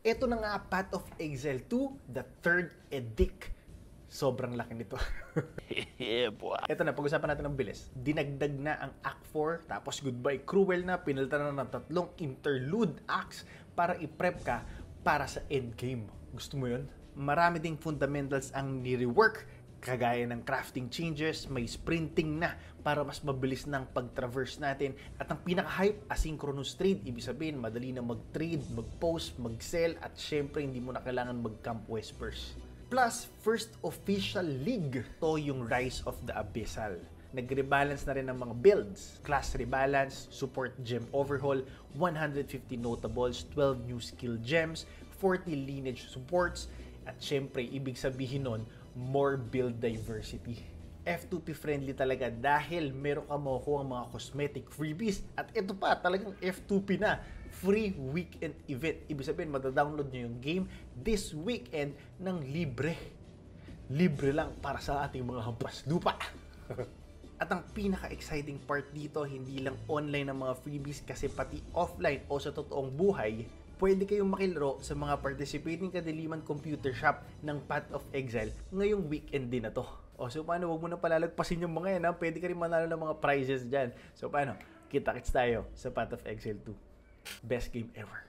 Ito na nga, Path of Exile 2, the third edict. Sobrang laki nito. Yeah, boy. Ito na, pag-usapan natin ng bilis. Dinagdag na ang Act 4, tapos Goodbye Cruel na, pinalitan na ng 3 interlude acts para i-prep ka para sa endgame. Gusto mo yun? Marami ding fundamentals ang ni-rework, kagaya ng crafting changes, may sprinting na para mas mabilis ng pag-traverse natin. At ang pinaka-hype, asynchronous trade. Ibig sabihin, madali na mag-trade, mag-post, mag-sell, at syempre hindi mo na kailangan mag-camp whispers. Plus, first official league, to yung Rise of the Abyssal. Nag-rebalance na rin ng mga builds. Class rebalance, support gem overhaul, 150 notables, 12 new skill gems, 40 lineage supports, at syempre, ibig sabihin nun, more build diversity. F2P friendly talaga dahil meron ka makukuha ang mga cosmetic freebies. At ito pa, talagang F2P na. Free weekend event. Ibig sabihin, matadownload nyo yung game this weekend ng libre. Libre lang para sa ating mga hampas lupa. At ang pinaka-exciting part dito, hindi lang online ang mga freebies kasi pati offline o sa totoong buhay, pwede kayong makilaro sa mga participating kadiliman computer shop ng Path of Exile ngayong weekend din na to. O so paano, wag mo na palalagpasin yung mga yan, ha? Pwede ka rin manalo ng mga prizes dyan. So paano, kita-kits tayo sa Path of Exile 2. Best game ever.